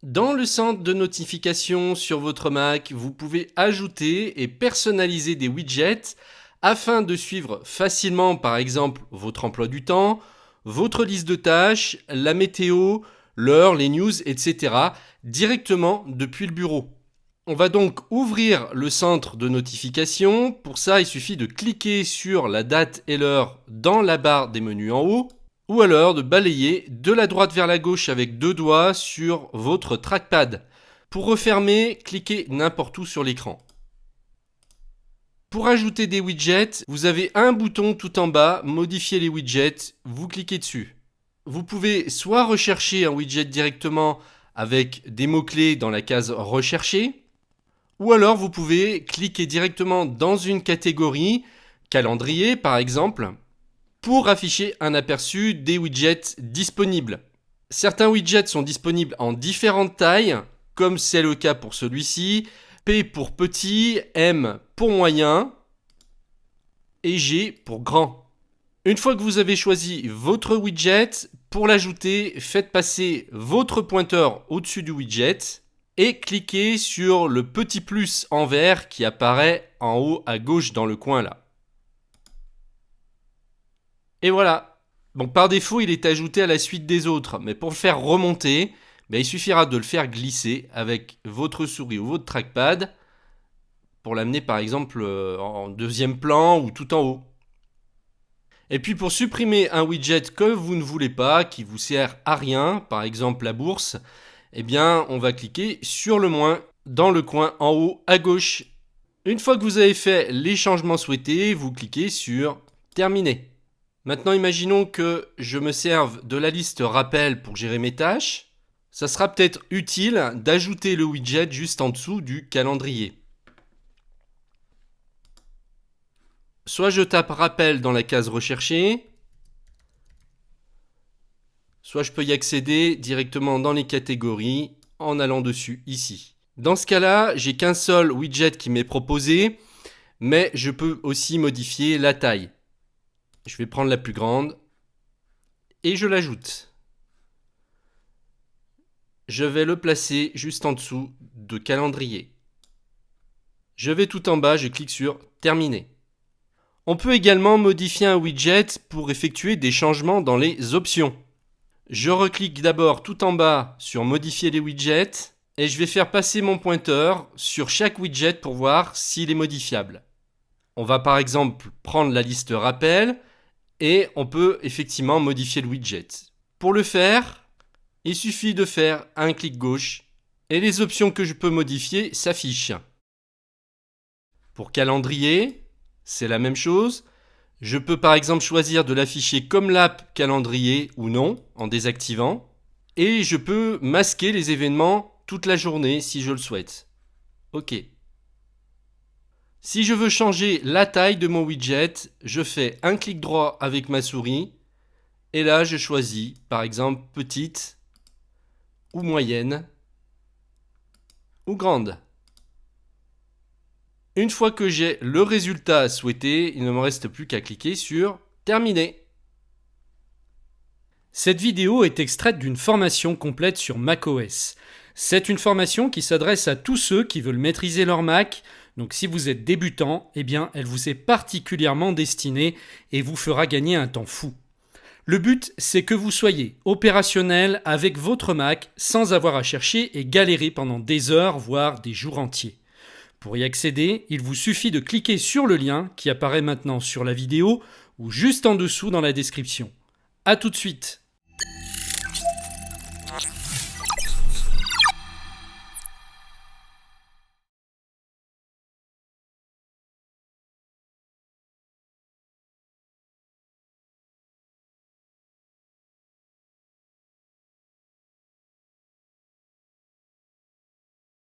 Dans le centre de notification sur votre Mac, vous pouvez ajouter et personnaliser des widgets afin de suivre facilement par exemple votre emploi du temps, votre liste de tâches, la météo, l'heure, les news, etc. directement depuis le bureau. On va donc ouvrir le centre de notification. Pour ça, il suffit de cliquer sur la date et l'heure dans la barre des menus en haut, ou alors de balayer de la droite vers la gauche avec deux doigts sur votre trackpad. Pour refermer, cliquez n'importe où sur l'écran. Pour ajouter des widgets, vous avez un bouton tout en bas, modifier les widgets, vous cliquez dessus. Vous pouvez soit rechercher un widget directement avec des mots-clés dans la case rechercher, ou alors vous pouvez cliquer directement dans une catégorie, calendrier par exemple, pour afficher un aperçu des widgets disponibles. Certains widgets sont disponibles en différentes tailles, comme c'est le cas pour celui-ci. P pour petit, M pour moyen et G pour grand. Une fois que vous avez choisi votre widget, pour l'ajouter, faites passer votre pointeur au-dessus du widget et cliquez sur le petit plus en vert qui apparaît en haut à gauche dans le coin là. Et voilà. Bon, par défaut, il est ajouté à la suite des autres, mais pour le faire remonter, il suffira de le faire glisser avec votre souris ou votre trackpad pour l'amener par exemple en deuxième plan ou tout en haut. Et puis pour supprimer un widget que vous ne voulez pas, qui vous sert à rien, par exemple la bourse, on va cliquer sur le moins dans le coin en haut à gauche. Une fois que vous avez fait les changements souhaités, vous cliquez sur Terminer. Maintenant, imaginons que je me serve de la liste rappel pour gérer mes tâches. Ça sera peut-être utile d'ajouter le widget juste en dessous du calendrier. Soit je tape rappel dans la case rechercher, soit je peux y accéder directement dans les catégories en allant dessus ici. Dans ce cas-là, j'ai qu'un seul widget qui m'est proposé, mais je peux aussi modifier la taille. Je vais prendre la plus grande et je l'ajoute. Je vais le placer juste en dessous de calendrier. Je vais tout en bas, je clique sur Terminer. On peut également modifier un widget pour effectuer des changements dans les options. Je reclique d'abord tout en bas sur Modifier les widgets et je vais faire passer mon pointeur sur chaque widget pour voir s'il est modifiable. On va par exemple prendre la liste rappel et on peut effectivement modifier le widget. Pour le faire, il suffit de faire un clic gauche et les options que je peux modifier s'affichent. Pour calendrier, c'est la même chose. Je peux par exemple choisir de l'afficher comme l'app calendrier ou non, en désactivant. Et je peux masquer les événements toute la journée si je le souhaite. OK. Si je veux changer la taille de mon widget, je fais un clic droit avec ma souris. Et là, je choisis par exemple petite ou moyenne ou grande. Une fois que j'ai le résultat souhaité, il ne me reste plus qu'à cliquer sur Terminer. Cette vidéo est extraite d'une formation complète sur macOS. C'est une formation qui s'adresse à tous ceux qui veulent maîtriser leur Mac. Donc si vous êtes débutant, elle vous est particulièrement destinée et vous fera gagner un temps fou. Le but, c'est que vous soyez opérationnel avec votre Mac sans avoir à chercher et galérer pendant des heures, voire des jours entiers. Pour y accéder, il vous suffit de cliquer sur le lien qui apparaît maintenant sur la vidéo ou juste en dessous dans la description. À tout de suite!